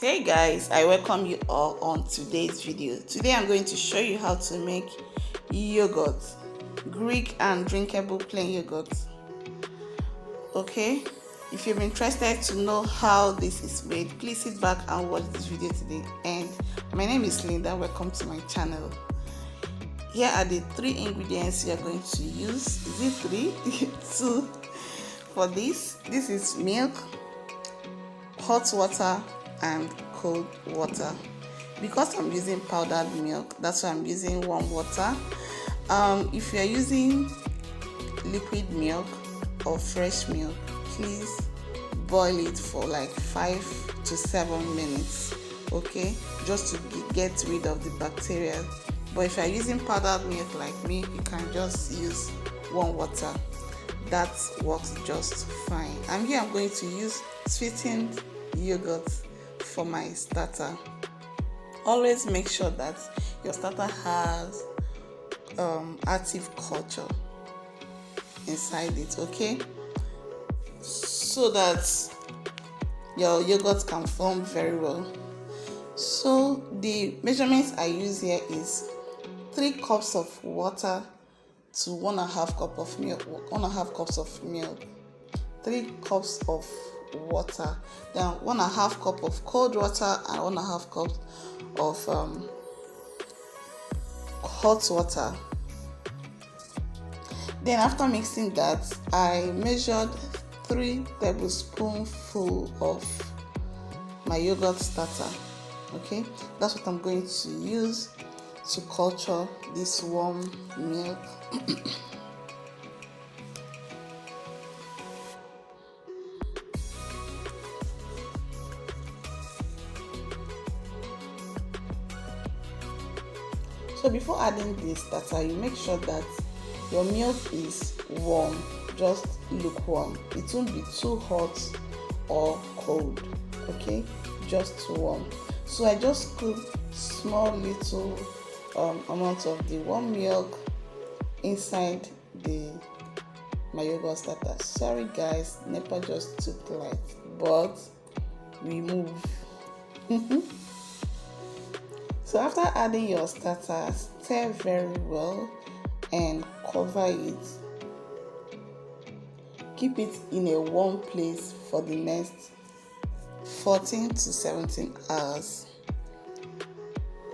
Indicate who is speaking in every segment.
Speaker 1: Hey guys, I welcome you all on today's video. Today I'm going to show you how to make yogurt, Greek and drinkable plain yogurt. Okay, if you're interested to know how this is made, please sit back and watch this video today. And my name is Linda. Welcome to my channel. Here are the 3 ingredients you are going to use. Is it 3? 2 for this. This is milk, hot water and cold water. Because I'm using powdered milk, that's why I'm using warm water. If you're using liquid milk or fresh milk, please boil it for like 5 to 7 minutes, okay, just to get rid of the bacteria. But if you're using powdered milk like me, you can just use warm water. That works just fine. And here I'm going to use sweetened yogurt for my starter. Always make sure that your starter has active culture inside it, okay, so that your yogurt can form very well. So the measurements I use here is 3 cups of water to 1.5 cup of milk, 1.5 cups of milk, 3 cups of water, then 1.5 cup of cold water and 1.5 cup of hot water. Then after mixing that, I measured 3 tablespoonfuls of my yogurt starter. Okay, that's what I'm going to use to culture this warm milk. So before adding this starter, you make sure that your milk is warm, just lukewarm. It won't be too hot or cold, okay, just warm. So I just scooped small little amount of the warm milk inside my yogurt starter. Sorry guys, NEPA just took light, but we move. So after adding your starter, stir very well and cover it. Keep it in a warm place for the next 14 to 17 hours.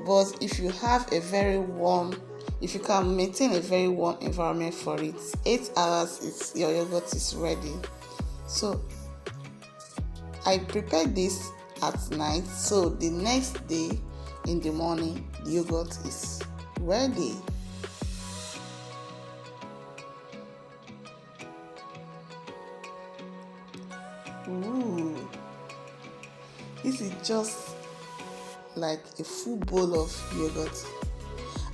Speaker 1: But if you have a very warm, if you can maintain a very warm environment for it, 8 hours your yogurt is ready. So I prepared this at night, so the next day in the morning the yogurt is ready. Ooh, this is just like a full bowl of yogurt.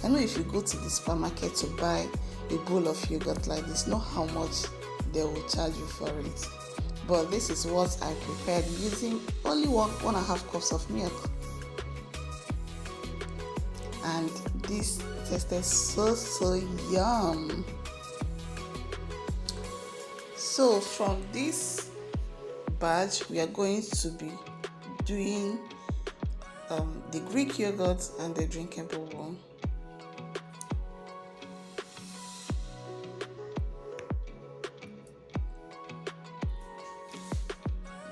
Speaker 1: I know if you go to the supermarket to buy a bowl of yogurt like this, know how much they will charge you for it. But this is what I prepared using only 1.5 cups of milk. And this tasted so yum. So from this batch, we are going to be doing the Greek yogurt and the drinkable one.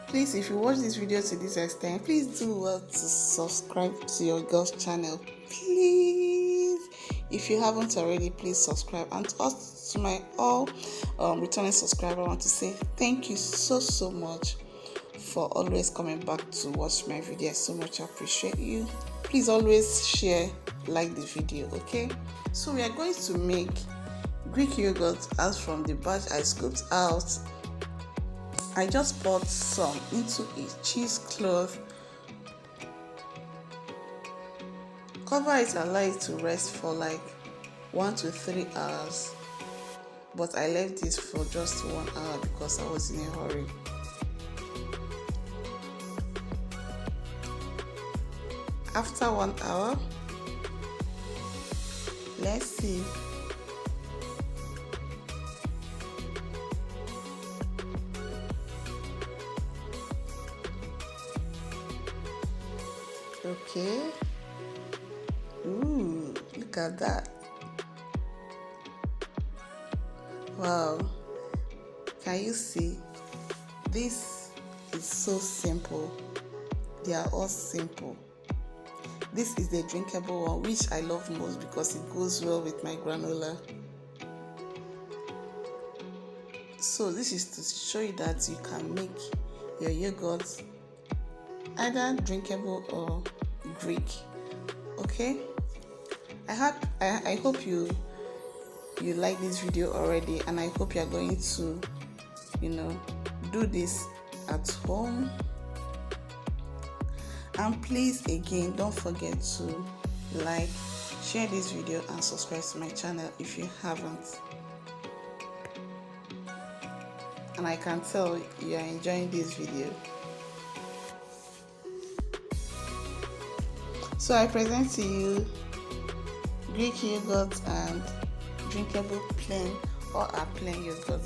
Speaker 1: Please, if you watch this video to this extent, please do well to subscribe to your girl's channel. Please, if you haven't already, please subscribe. And to my all returning subscribers, I want to say thank you so much for always coming back to watch my videos. So much I appreciate you. Please always share, like the video, okay? So we are going to make Greek yogurt as from the batch I scooped out. I just poured some into a cheesecloth, cover it and allow it to rest for like 1 to 3 hours, but I left this for just 1 hour because I was in a hurry. After 1 hour, let's see. Okay. Ooh, look at that. Wow. Can you see? This is so simple. They are all simple. This is the drinkable one, which I love most because it goes well with my granola. So this is to show you that you can make your yogurt either drinkable or Greek. Okay, I hope you like this video already, and I hope you are going to do this at home. And please, again, don't forget to like, share this video and subscribe to my channel if you haven't. And I can tell you are enjoying this video. So I present to you Greek yogurt and drinkable plain or a plain yogurt,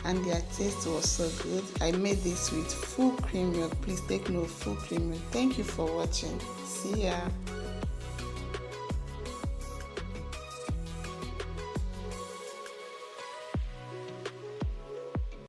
Speaker 1: and their taste was so good. I made this with full cream milk. Please take note, full cream milk. Thank you for watching. See ya.